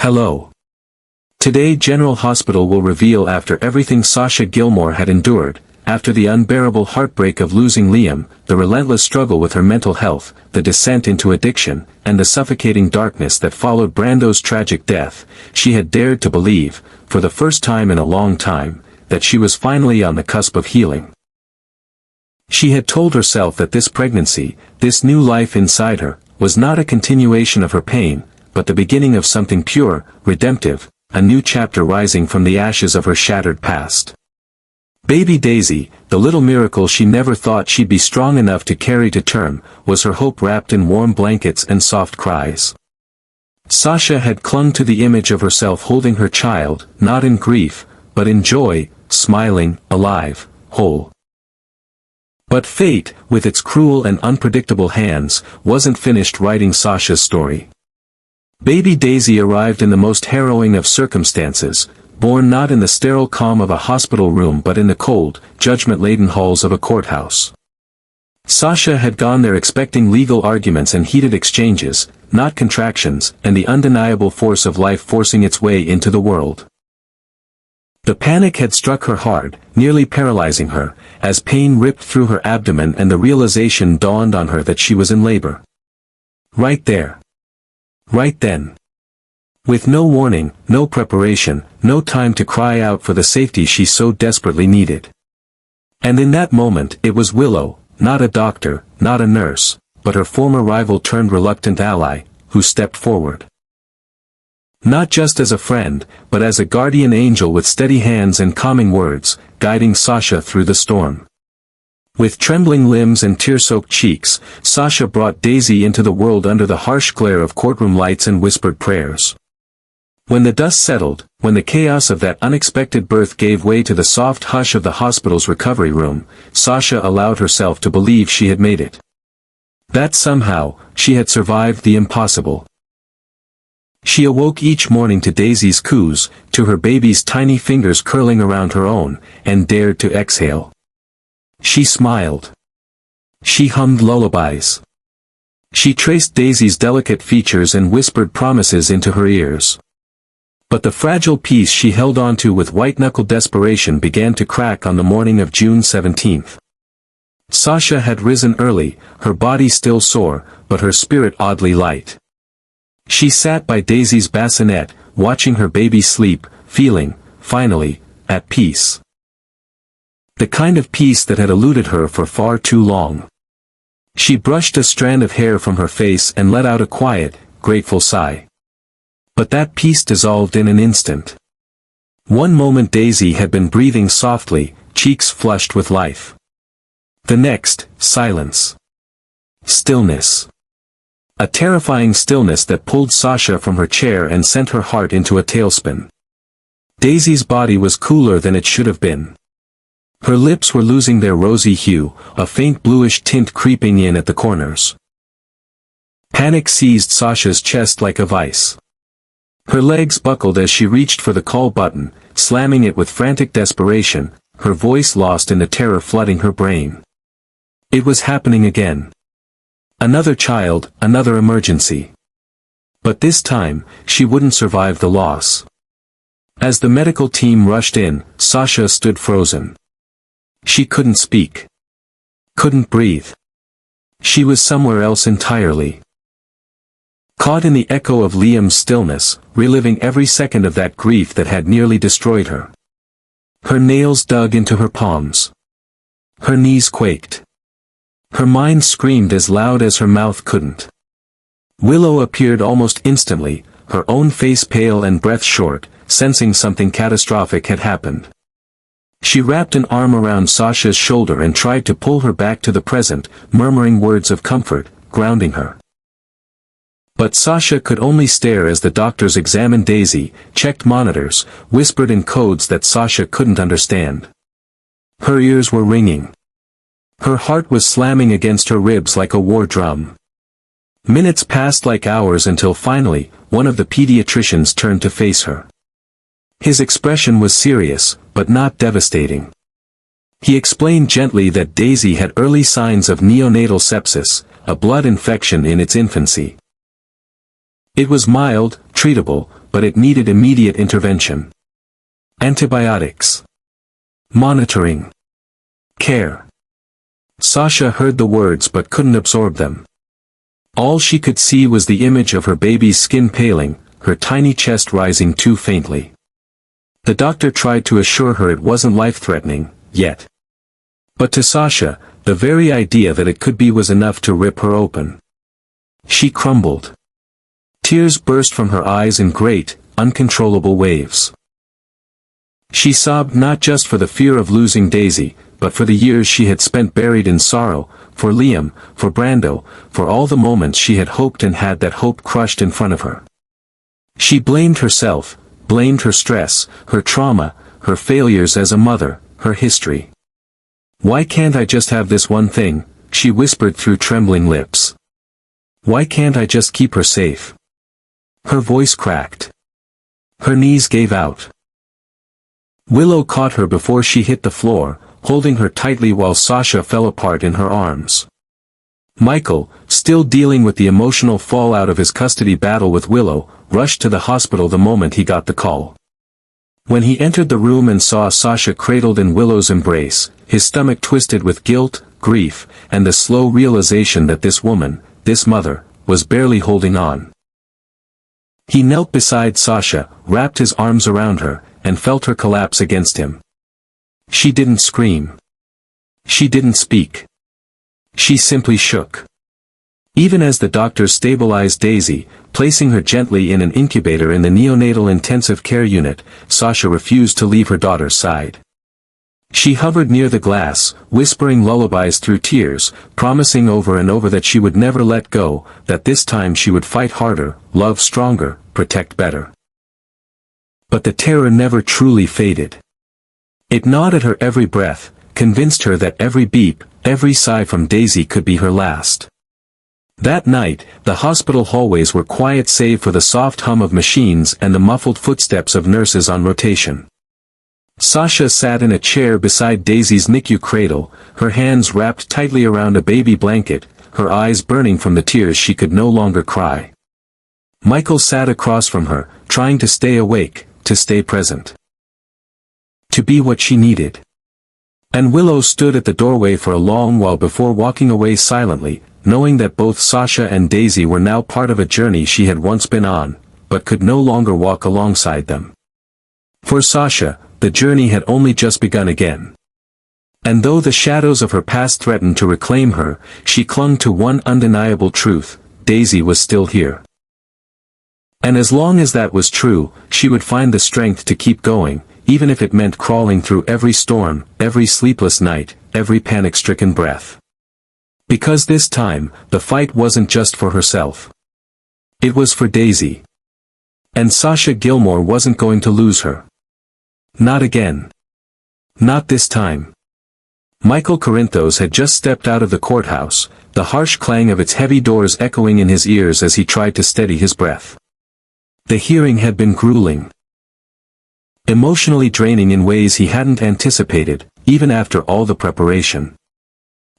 Hello. Today General Hospital will reveal after everything Sasha Gilmore had endured, after the unbearable heartbreak of losing Liam, the relentless struggle with her mental health, the descent into addiction, and the suffocating darkness that followed Brando's tragic death, she had dared to believe, for the first time in a long time, that she was finally on the cusp of healing. She had told herself that this pregnancy, this new life inside her, was not a continuation of her pain, but the beginning of something pure, redemptive, a new chapter rising from the ashes of her shattered past. Baby Daisy, the little miracle she never thought she'd be strong enough to carry to term, was her hope wrapped in warm blankets and soft cries. Sasha had clung to the image of herself holding her child, not in grief, but in joy, smiling, alive, whole. But fate, with its cruel and unpredictable hands, wasn't finished writing Sasha's story. Baby Daisy arrived in the most harrowing of circumstances, born not in the sterile calm of a hospital room but in the cold, judgment-laden halls of a courthouse. Sasha had gone there expecting legal arguments and heated exchanges, not contractions, and the undeniable force of life forcing its way into the world. The panic had struck her hard, nearly paralyzing her, as pain ripped through her abdomen and the realization dawned on her that she was in labor. Right there. Right then. With no warning, no preparation, no time to cry out for the safety she so desperately needed. And in that moment it was Willow, not a doctor, not a nurse, but her former rival turned reluctant ally, who stepped forward. Not just as a friend, but as a guardian angel with steady hands and calming words, guiding Sasha through the storm. With trembling limbs and tear-soaked cheeks, Sasha brought Daisy into the world under the harsh glare of courtroom lights and whispered prayers. When the dust settled, when the chaos of that unexpected birth gave way to the soft hush of the hospital's recovery room, Sasha allowed herself to believe she had made it. That somehow, she had survived the impossible. She awoke each morning to Daisy's coos, to her baby's tiny fingers curling around her own, and dared to exhale. She smiled. She hummed lullabies. She traced Daisy's delicate features and whispered promises into her ears. But the fragile peace she held onto with white-knuckle desperation began to crack on the morning of June 17th. Sasha had risen early, her body still sore, but her spirit oddly light. She sat by Daisy's bassinet, watching her baby sleep, feeling, finally, at peace. The kind of peace that had eluded her for far too long. She brushed a strand of hair from her face and let out a quiet, grateful sigh. But that peace dissolved in an instant. One moment Daisy had been breathing softly, cheeks flushed with life. The next, silence. Stillness. A terrifying stillness that pulled Sasha from her chair and sent her heart into a tailspin. Daisy's body was cooler than it should have been. Her lips were losing their rosy hue, a faint bluish tint creeping in at the corners. Panic seized Sasha's chest like a vice. Her legs buckled as she reached for the call button, slamming it with frantic desperation, her voice lost in the terror flooding her brain. It was happening again. Another child, another emergency. But this time, she wouldn't survive the loss. As the medical team rushed in, Sasha stood frozen. She couldn't speak. Couldn't breathe. She was somewhere else entirely. Caught in the echo of Liam's stillness, reliving every second of that grief that had nearly destroyed her. Her nails dug into her palms. Her knees quaked. Her mind screamed as loud as her mouth couldn't. Willow appeared almost instantly, her own face pale and breath short, sensing something catastrophic had happened. She wrapped an arm around Sasha's shoulder and tried to pull her back to the present, murmuring words of comfort, grounding her. But Sasha could only stare as the doctors examined Daisy, checked monitors, whispered in codes that Sasha couldn't understand. Her ears were ringing. Her heart was slamming against her ribs like a war drum. Minutes passed like hours until finally, one of the pediatricians turned to face her. His expression was serious, but not devastating. He explained gently that Daisy had early signs of neonatal sepsis, a blood infection in its infancy. It was mild, treatable, but it needed immediate intervention. Antibiotics. Monitoring. Care. Sasha heard the words but couldn't absorb them. All she could see was the image of her baby's skin paling, her tiny chest rising too faintly. The doctor tried to assure her it wasn't life-threatening, yet. But to Sasha, the very idea that it could be was enough to rip her open. She crumbled. Tears burst from her eyes in great, uncontrollable waves. She sobbed not just for the fear of losing Daisy, but for the years she had spent buried in sorrow, for Liam, for Brando, for all the moments she had hoped and had that hope crushed in front of her. She blamed herself, blamed her stress, her trauma, her failures as a mother, her history. "Why can't I just have this one thing?" she whispered through trembling lips. "Why can't I just keep her safe?" Her voice cracked. Her knees gave out. Willow caught her before she hit the floor, holding her tightly while Sasha fell apart in her arms. Michael, still dealing with the emotional fallout of his custody battle with Willow, rushed to the hospital the moment he got the call. When he entered the room and saw Sasha cradled in Willow's embrace, his stomach twisted with guilt, grief, and the slow realization that this woman, this mother, was barely holding on. He knelt beside Sasha, wrapped his arms around her, and felt her collapse against him. She didn't scream. She didn't speak. She simply shook. Even as the doctors stabilized Daisy, placing her gently in an incubator in the neonatal intensive care unit, Sasha refused to leave her daughter's side. She hovered near the glass, whispering lullabies through tears, promising over and over that she would never let go, that this time she would fight harder, love stronger, protect better. But the terror never truly faded. It gnawed at her every breath, convinced her that every beep, every sigh from Daisy could be her last. That night, the hospital hallways were quiet save for the soft hum of machines and the muffled footsteps of nurses on rotation. Sasha sat in a chair beside Daisy's NICU cradle, her hands wrapped tightly around a baby blanket, her eyes burning from the tears she could no longer cry. Michael sat across from her, trying to stay awake, to stay present. To be what she needed. And Willow stood at the doorway for a long while before walking away silently, knowing that both Sasha and Daisy were now part of a journey she had once been on, but could no longer walk alongside them. For Sasha, the journey had only just begun again. And though the shadows of her past threatened to reclaim her, she clung to one undeniable truth: Daisy was still here. And as long as that was true, she would find the strength to keep going, even if it meant crawling through every storm, every sleepless night, every panic-stricken breath. Because this time, the fight wasn't just for herself. It was for Daisy. And Sasha Gilmore wasn't going to lose her. Not again. Not this time. Michael Corinthos had just stepped out of the courthouse, the harsh clang of its heavy doors echoing in his ears as he tried to steady his breath. The hearing had been grueling. Emotionally draining in ways he hadn't anticipated, even after all the preparation.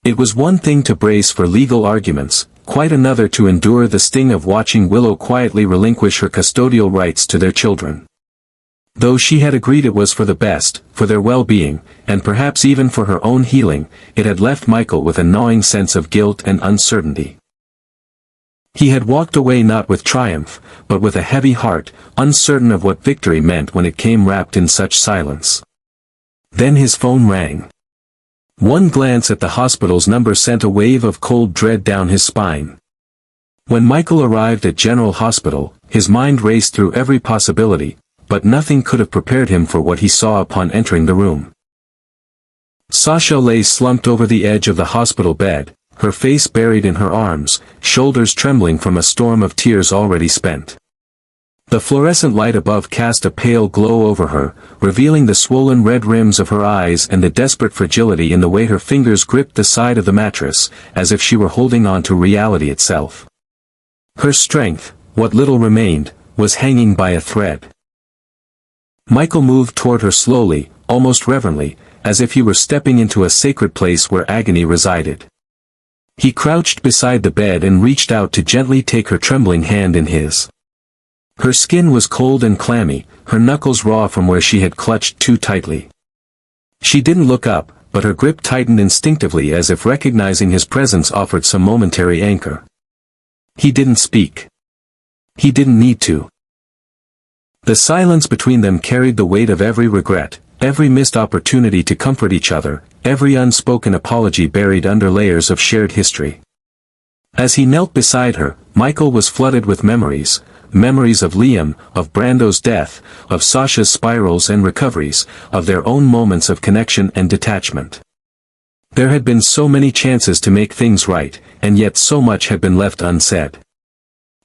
It was one thing to brace for legal arguments, quite another to endure the sting of watching Willow quietly relinquish her custodial rights to their children. Though she had agreed it was for the best, for their well-being, and perhaps even for her own healing, it had left Michael with a gnawing sense of guilt and uncertainty. He had walked away not with triumph, but with a heavy heart, uncertain of what victory meant when it came wrapped in such silence. Then his phone rang. One glance at the hospital's number sent a wave of cold dread down his spine. When Michael arrived at General Hospital, his mind raced through every possibility, but nothing could have prepared him for what he saw upon entering the room. Sasha lay slumped over the edge of the hospital bed, her face buried in her arms, shoulders trembling from a storm of tears already spent. The fluorescent light above cast a pale glow over her, revealing the swollen red rims of her eyes and the desperate fragility in the way her fingers gripped the side of the mattress, as if she were holding on to reality itself. Her strength, what little remained, was hanging by a thread. Michael moved toward her slowly, almost reverently, as if he were stepping into a sacred place where agony resided. He crouched beside the bed and reached out to gently take her trembling hand in his. Her skin was cold and clammy, her knuckles raw from where she had clutched too tightly. She didn't look up, but her grip tightened instinctively as if recognizing his presence offered some momentary anchor. He didn't speak. He didn't need to. The silence between them carried the weight of every regret, every missed opportunity to comfort each other, every unspoken apology buried under layers of shared history. As he knelt beside her, Michael was flooded with memories, memories of Liam, of Brando's death, of Sasha's spirals and recoveries, of their own moments of connection and detachment. There had been so many chances to make things right, and yet so much had been left unsaid.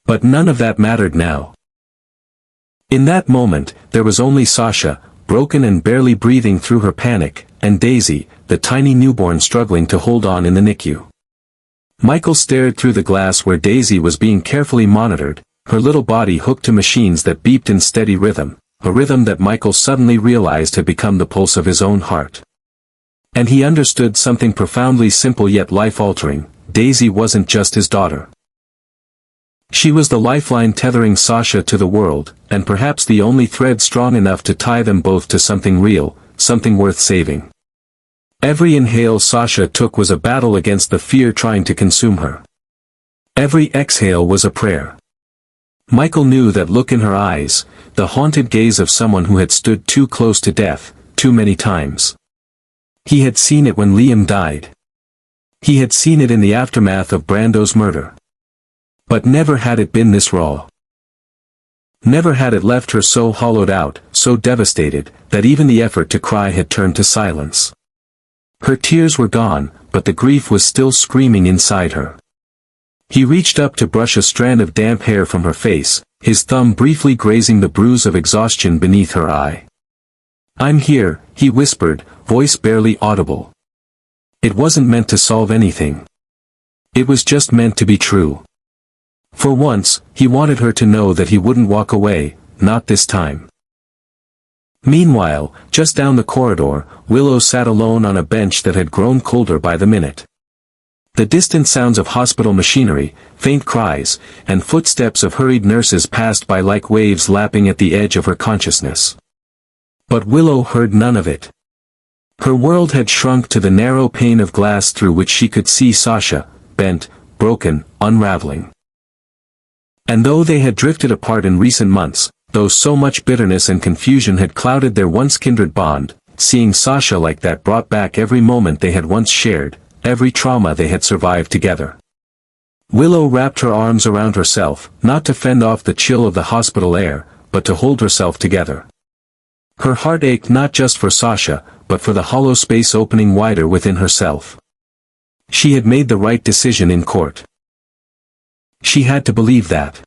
But none of that mattered now. In that moment, there was only Sasha, broken and barely breathing through her panic, and Daisy, the tiny newborn struggling to hold on in the NICU. Michael stared through the glass where Daisy was being carefully monitored, her little body hooked to machines that beeped in steady rhythm, a rhythm that Michael suddenly realized had become the pulse of his own heart. And he understood something profoundly simple yet life-altering: Daisy wasn't just his daughter. She was the lifeline tethering Sasha to the world, and perhaps the only thread strong enough to tie them both to something real, something worth saving. Every inhale Sasha took was a battle against the fear trying to consume her. Every exhale was a prayer. Michael knew that look in her eyes, the haunted gaze of someone who had stood too close to death, too many times. He had seen it when Liam died. He had seen it in the aftermath of Brando's murder. But never had it been this raw. Never had it left her so hollowed out, so devastated, that even the effort to cry had turned to silence. Her tears were gone, but the grief was still screaming inside her. He reached up to brush a strand of damp hair from her face, his thumb briefly grazing the bruise of exhaustion beneath her eye. "I'm here," he whispered, voice barely audible. It wasn't meant to solve anything. It was just meant to be true. For once, he wanted her to know that he wouldn't walk away, not this time. Meanwhile, just down the corridor, Willow sat alone on a bench that had grown colder by the minute. The distant sounds of hospital machinery, faint cries, and footsteps of hurried nurses passed by like waves lapping at the edge of her consciousness. But Willow heard none of it. Her world had shrunk to the narrow pane of glass through which she could see Sasha, bent, broken, unraveling. And though they had drifted apart in recent months, though so much bitterness and confusion had clouded their once kindred bond, seeing Sasha like that brought back every moment they had once shared, every trauma they had survived together. Willow wrapped her arms around herself, not to fend off the chill of the hospital air, but to hold herself together. Her heart ached not just for Sasha, but for the hollow space opening wider within herself. She had made the right decision in court. She had to believe that.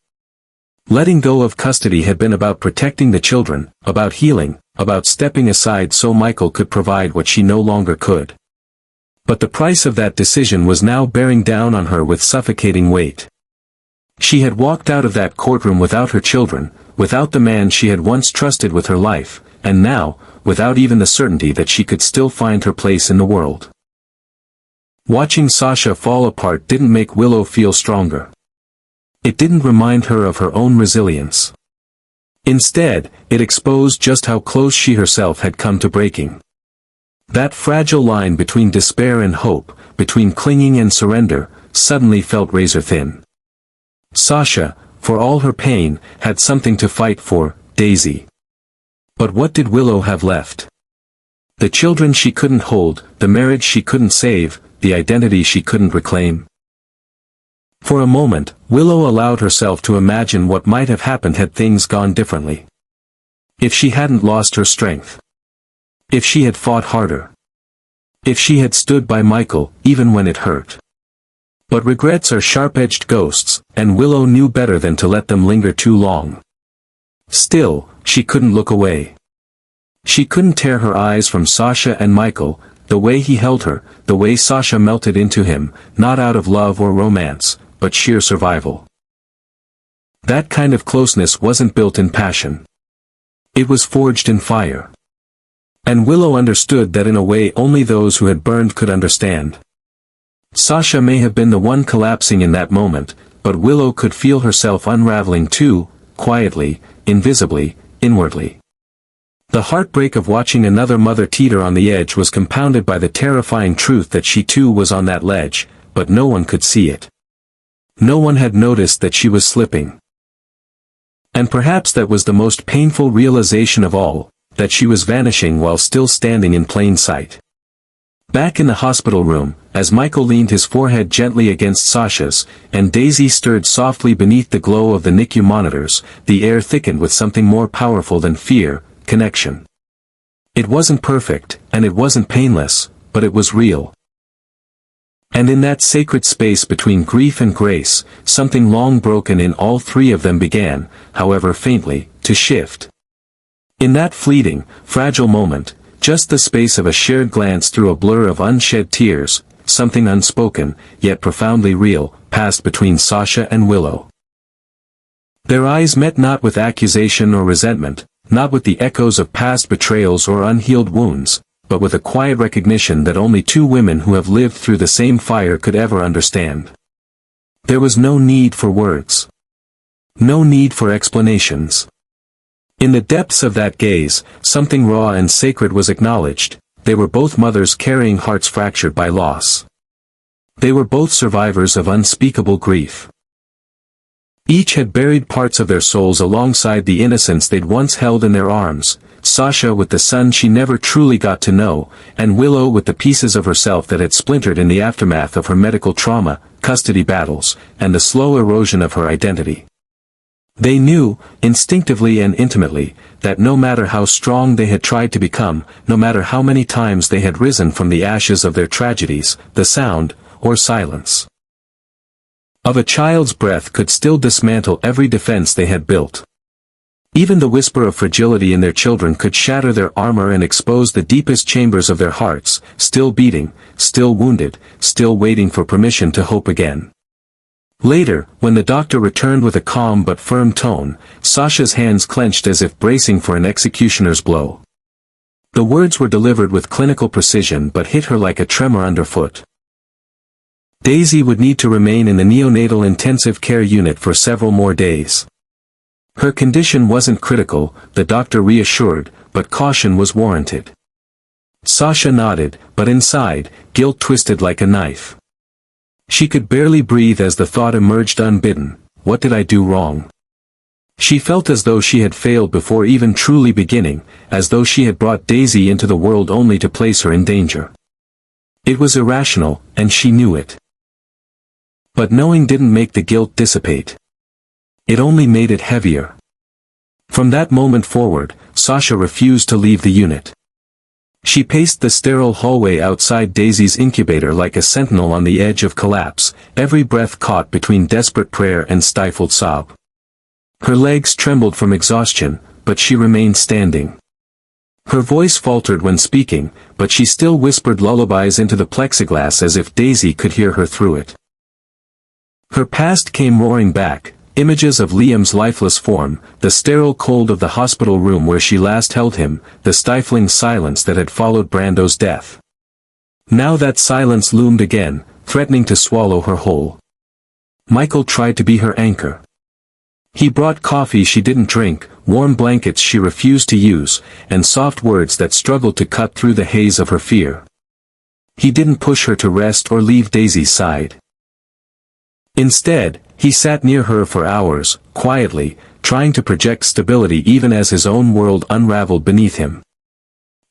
Letting go of custody had been about protecting the children, about healing, about stepping aside so Michael could provide what she no longer could. But the price of that decision was now bearing down on her with suffocating weight. She had walked out of that courtroom without her children, without the man she had once trusted with her life, and now, without even the certainty that she could still find her place in the world. Watching Sasha fall apart didn't make Willow feel stronger. It didn't remind her of her own resilience. Instead, it exposed just how close she herself had come to breaking. That fragile line between despair and hope, between clinging and surrender, suddenly felt razor-thin. Sasha, for all her pain, had something to fight for: Daisy. But what did Willow have left? The children she couldn't hold, the marriage she couldn't save, the identity she couldn't reclaim. For a moment, Willow allowed herself to imagine what might have happened had things gone differently. If she hadn't lost her strength. If she had fought harder. If she had stood by Michael, even when it hurt. But regrets are sharp-edged ghosts, and Willow knew better than to let them linger too long. Still, she couldn't look away. She couldn't tear her eyes from Sasha and Michael, the way he held her, the way Sasha melted into him, not out of love or romance, but sheer survival. That kind of closeness wasn't built in passion. It was forged in fire. And Willow understood that in a way only those who had burned could understand. Sasha may have been the one collapsing in that moment, but Willow could feel herself unraveling too, quietly, invisibly, inwardly. The heartbreak of watching another mother teeter on the edge was compounded by the terrifying truth that she too was on that ledge, but no one could see it. No one had noticed that she was slipping. And perhaps that was the most painful realization of all, that she was vanishing while still standing in plain sight. Back in the hospital room, as Michael leaned his forehead gently against Sasha's, and Daisy stirred softly beneath the glow of the NICU monitors, the air thickened with something more powerful than fear, connection. It wasn't perfect, and it wasn't painless, but it was real. And in that sacred space between grief and grace, something long broken in all three of them began, however faintly, to shift. In that fleeting, fragile moment, just the space of a shared glance through a blur of unshed tears, something unspoken, yet profoundly real, passed between Sasha and Willow. Their eyes met not with accusation or resentment, not with the echoes of past betrayals or unhealed wounds, but with a quiet recognition that only two women who have lived through the same fire could ever understand. There was no need for words. No need for explanations. In the depths of that gaze, something raw and sacred was acknowledged. They were both mothers carrying hearts fractured by loss. They were both survivors of unspeakable grief. Each had buried parts of their souls alongside the innocence they'd once held in their arms, Sasha with the son she never truly got to know, and Willow with the pieces of herself that had splintered in the aftermath of her medical trauma, custody battles, and the slow erosion of her identity. They knew, instinctively and intimately, that no matter how strong they had tried to become, no matter how many times they had risen from the ashes of their tragedies, the sound, or silence, of a child's breath could still dismantle every defense they had built. Even the whisper of fragility in their children could shatter their armor and expose the deepest chambers of their hearts, still beating, still wounded, still waiting for permission to hope again. Later, when the doctor returned with a calm but firm tone, Sasha's hands clenched as if bracing for an executioner's blow. The words were delivered with clinical precision but hit her like a tremor underfoot. Daisy would need to remain in the neonatal intensive care unit for several more days. Her condition wasn't critical, the doctor reassured, but caution was warranted. Sasha nodded, but inside, guilt twisted like a knife. She could barely breathe as the thought emerged unbidden, what did I do wrong? She felt as though she had failed before even truly beginning, as though she had brought Daisy into the world only to place her in danger. It was irrational, and she knew it. But knowing didn't make the guilt dissipate. It only made it heavier. From that moment forward, Sasha refused to leave the unit. She paced the sterile hallway outside Daisy's incubator like a sentinel on the edge of collapse, every breath caught between desperate prayer and stifled sob. Her legs trembled from exhaustion, but she remained standing. Her voice faltered when speaking, but she still whispered lullabies into the plexiglass as if Daisy could hear her through it. Her past came roaring back, images of Liam's lifeless form, the sterile cold of the hospital room where she last held him, the stifling silence that had followed Brando's death. Now that silence loomed again, threatening to swallow her whole. Michael tried to be her anchor. He brought coffee she didn't drink, warm blankets she refused to use, and soft words that struggled to cut through the haze of her fear. He didn't push her to rest or leave Daisy's side. Instead, he sat near her for hours, quietly, trying to project stability even as his own world unraveled beneath him.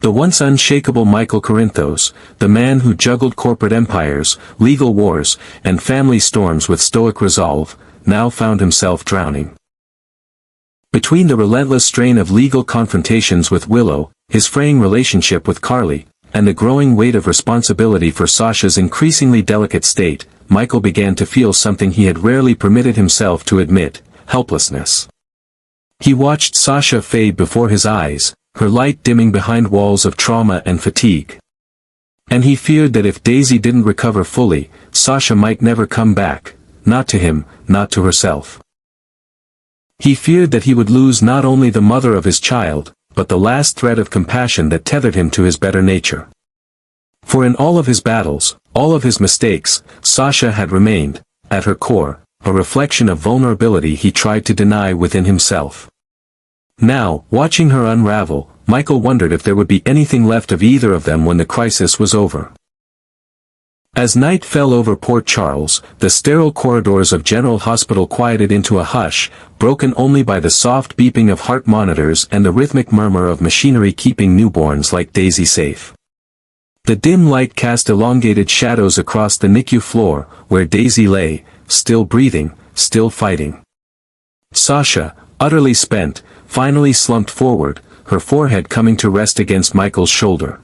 The once unshakable Michael Corinthos, the man who juggled corporate empires, legal wars, and family storms with stoic resolve, now found himself drowning. Between the relentless strain of legal confrontations with Willow, his fraying relationship with Carly, and the growing weight of responsibility for Sasha's increasingly delicate state, Michael began to feel something he had rarely permitted himself to admit, helplessness. He watched Sasha fade before his eyes, her light dimming behind walls of trauma and fatigue. And he feared that if Daisy didn't recover fully, Sasha might never come back, not to him, not to herself. He feared that he would lose not only the mother of his child, but the last thread of compassion that tethered him to his better nature. For in all of his battles, all of his mistakes, Sasha had remained, at her core, a reflection of vulnerability he tried to deny within himself. Now, watching her unravel, Michael wondered if there would be anything left of either of them when the crisis was over. As night fell over Port Charles, the sterile corridors of General Hospital quieted into a hush, broken only by the soft beeping of heart monitors and the rhythmic murmur of machinery keeping newborns like Daisy safe. The dim light cast elongated shadows across the NICU floor, where Daisy lay, still breathing, still fighting. Sasha, utterly spent, finally slumped forward, her forehead coming to rest against Michael's shoulder.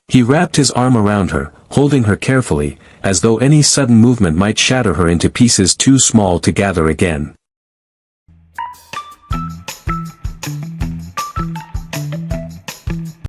He wrapped his arm around her, holding her carefully, as though any sudden movement might shatter her into pieces too small to gather again.